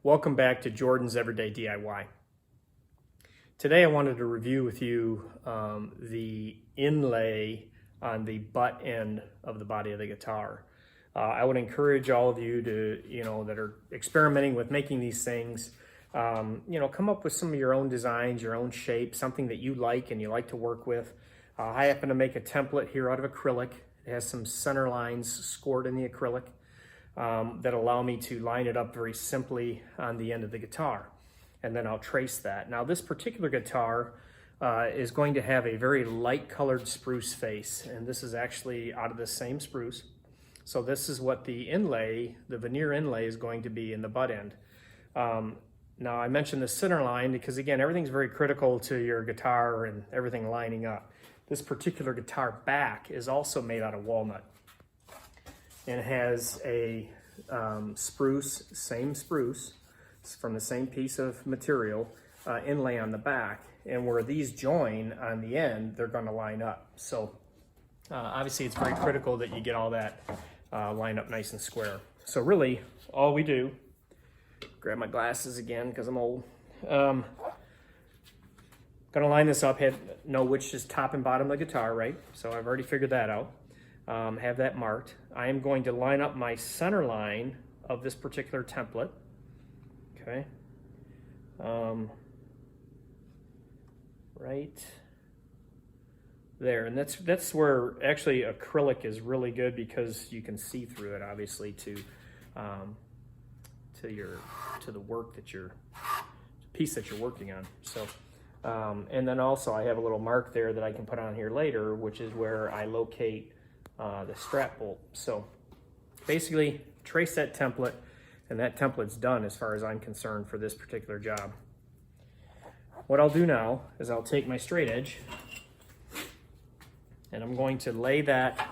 Welcome back to Jordan's Everyday DIY. Today I wanted to review with you the inlay on the butt end of the body of the guitar. I would encourage all of you to, that are experimenting with making these things, come up with some of your own designs, your own shape, something that you like and you like to work with. I happen to make a template here out of acrylic. It has some center lines scored in the acrylic that allow me to line it up very simply on the end of the guitar. And then I'll trace that. Now this particular guitar is going to have a very light colored spruce face, and this is actually out of the same spruce. So this is what the inlay, the veneer inlay, is going to be in the butt end. Now I mentioned the center line because again, everything's very critical to your guitar and everything lining up. This particular guitar back is also made out of walnut and has a spruce, same spruce, from the same piece of material, inlay on the back. And where these join on the end, they're gonna line up. So obviously it's very critical that you get all that lined up nice and square. So really, all we do, grab my glasses again because I'm old. Gonna line this up, know which is top and bottom of the guitar, right? So I've already figured that out. Have that marked. I am going to line up my center line of this particular template. Okay. Right there, and that's where actually acrylic is really good because you can see through it, obviously, to the work that piece that you're working on. So, and then also I have a little mark there that I can put on here later, which is where I locate the strap bolt. So basically trace that template, and that template's done as far as I'm concerned for this particular job. What I'll do now is I'll take my straight edge and I'm going to lay that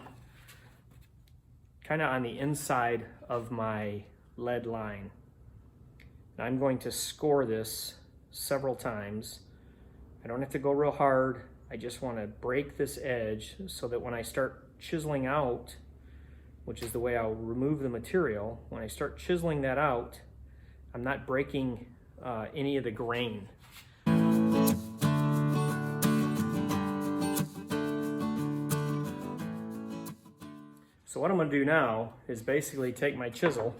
kind of on the inside of my lead line. And I'm going to score this several times. I don't have to go real hard. I just want to break this edge so that when I start chiseling out, which is the way I'll remove the material, when I start chiseling that out, I'm not breaking any of the grain. So what I'm going to do now is basically take my chisel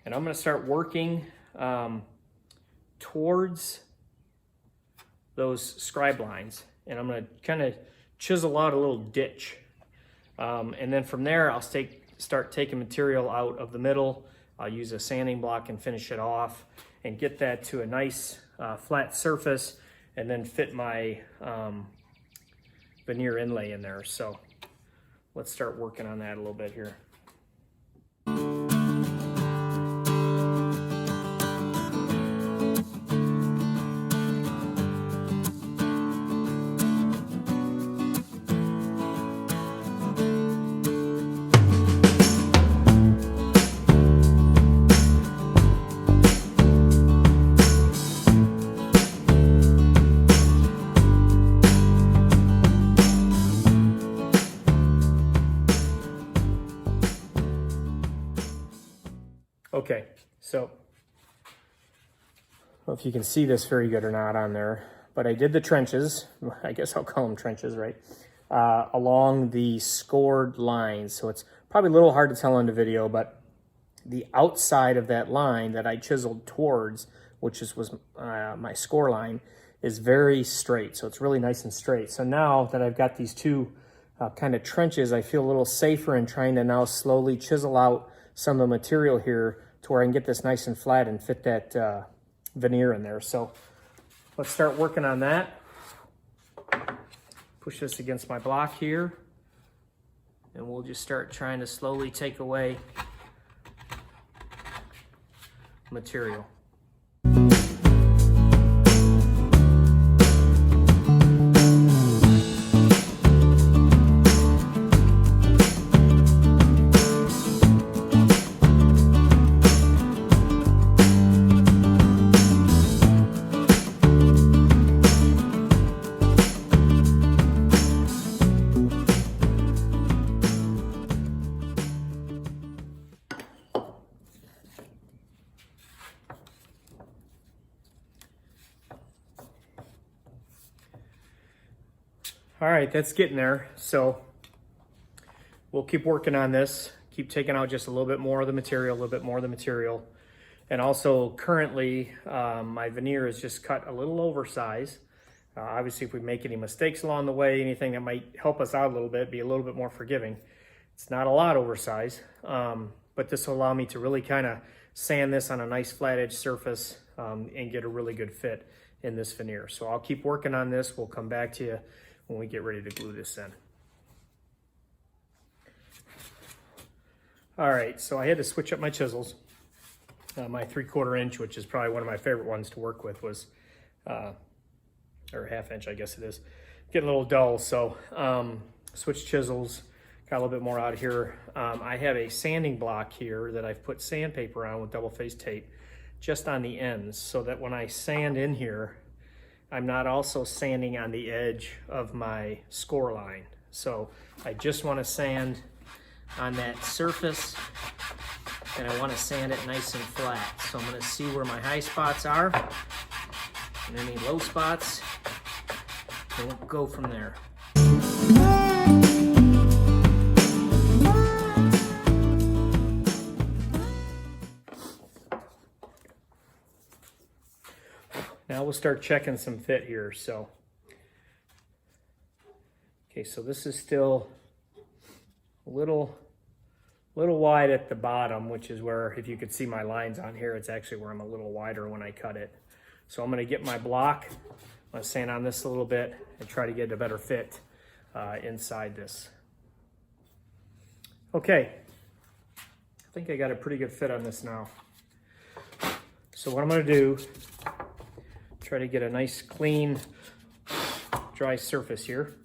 and I'm going to start working towards those scribe lines, and I'm going to kind of chisel out a little ditch. And then from there, I'll start taking material out of the middle. I'll use a sanding block and finish it off and get that to a nice flat surface, and then fit my veneer inlay in there. So let's start working on that a little bit here. Okay, so I don't know if you can see this very good or not on there, but I did the trenches, I guess I'll call them trenches, right? Along the scored lines. So it's probably a little hard to tell on the video, but the outside of that line that I chiseled towards, which was my score line, is very straight. So it's really nice and straight. So now that I've got these two kind of trenches, I feel a little safer in trying to now slowly chisel out some of the material here to where I can get this nice and flat and fit that veneer in there. So let's start working on that. Push this against my block here, and we'll just start trying to slowly take away material. All right, that's getting there. So we'll keep working on this, keep taking out just a little bit more of the material, And also currently, my veneer is just cut a little oversized. Obviously, if we make any mistakes along the way, anything that might help us out a little bit, be a little bit more forgiving. It's not a lot oversized, but this will allow me to really kind of sand this on a nice flat edge surface and get a really good fit in this veneer. So I'll keep working on this. We'll come back to you when we get ready to glue this in. All right, so I had to switch up my chisels. My 3/4 inch, which is probably one of my favorite ones to work with, was, or 1/2 inch, I guess it is, getting a little dull. So switch chisels, got a little bit more out here. I have a sanding block here that I've put sandpaper on with double-faced tape just on the ends, so that when I sand in here, I'm not also sanding on the edge of my score line. So I just want to sand on that surface, and I want to sand it nice and flat. So I'm going to see where my high spots are and any low spots, and we'll go from there. Now we'll start checking some fit here. So, okay, so this is still a little wide at the bottom, which is where, if you could see my lines on here, it's actually where I'm a little wider when I cut it. So I'm going to get my block, I'm going to sand on this a little bit and try to get a better fit inside this. Okay, I think I got a pretty good fit on this now. So what I'm going to do, try to get a nice clean dry surface here.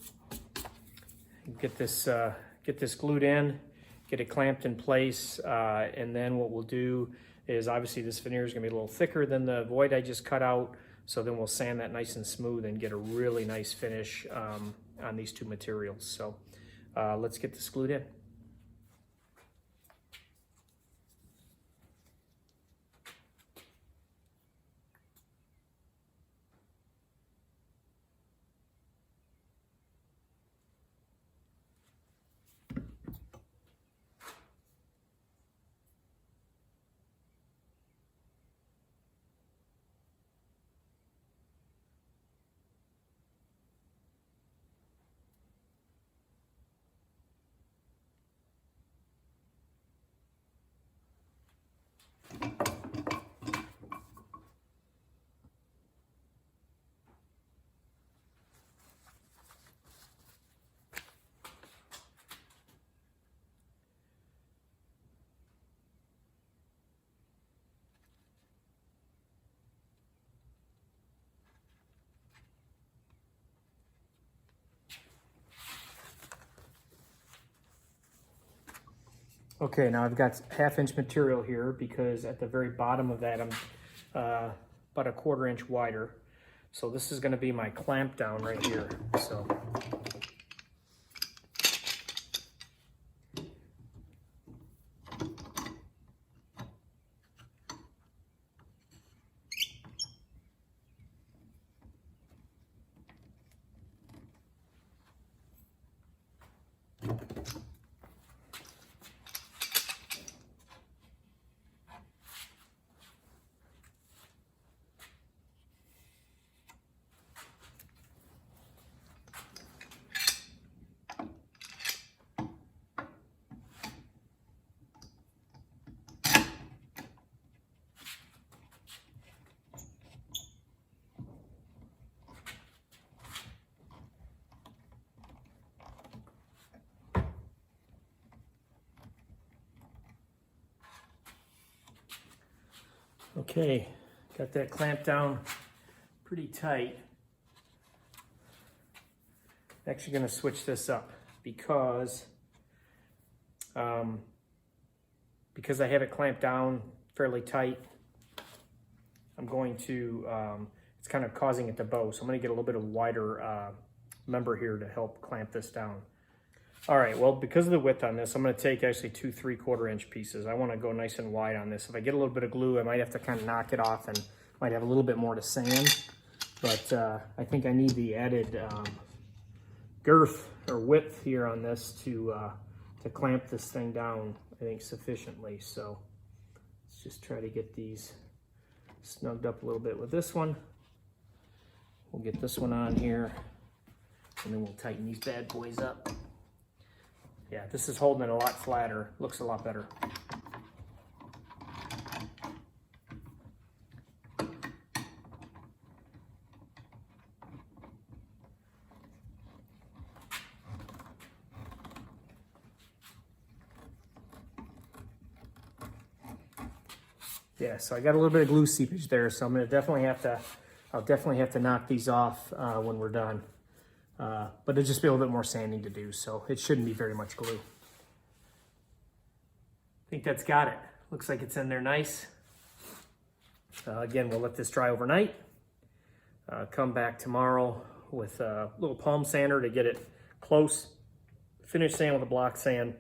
Get this glued in, get it clamped in place, and then what we'll do is, obviously this veneer is going to be a little thicker than the void I just cut out, so then we'll sand that nice and smooth and get a really nice finish on these two materials. So let's get this glued in. Okay, now I've got 1/2 inch material here, because at the very bottom of that I'm about 1/4 inch wider. So this is going to be my clamp down right here. So okay, got that clamped down pretty tight. I'm actually going to switch this up because I have it clamped down fairly tight. I'm going to, it's kind of causing it to bow, so I'm going to get a little bit of wider member here to help clamp this down. All right, well, because of the width on this, I'm going to take actually 2 3/4 inch pieces. I want to go nice and wide on this. If I get a little bit of glue, I might have to kind of knock it off and might have a little bit more to sand. But I think I need the added girth or width here on this to clamp this thing down, I think, sufficiently. So let's just try to get these snugged up a little bit with this one. We'll get this one on here, and then we'll tighten these bad boys up. Yeah, this is holding it a lot flatter. Looks a lot better. Yeah, so I got a little bit of glue seepage there, so I'm gonna I'll definitely have to knock these off when we're done. But it'll just be a little bit more sanding to do, so it shouldn't be very much glue. I think that's got it. Looks like it's in there nice. Again, we'll let this dry overnight. Come back tomorrow with a little palm sander to get it close. Finish sand with a block sand.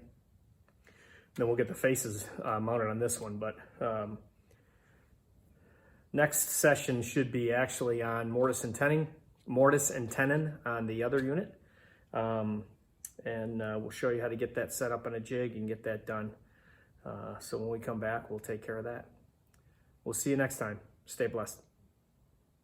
Then we'll get the faces mounted on this one, but next session should be actually on mortise and tenon on the other unit. And we'll show you how to get that set up on a jig and get that done. So when we come back, we'll take care of that. We'll see you next time. Stay blessed.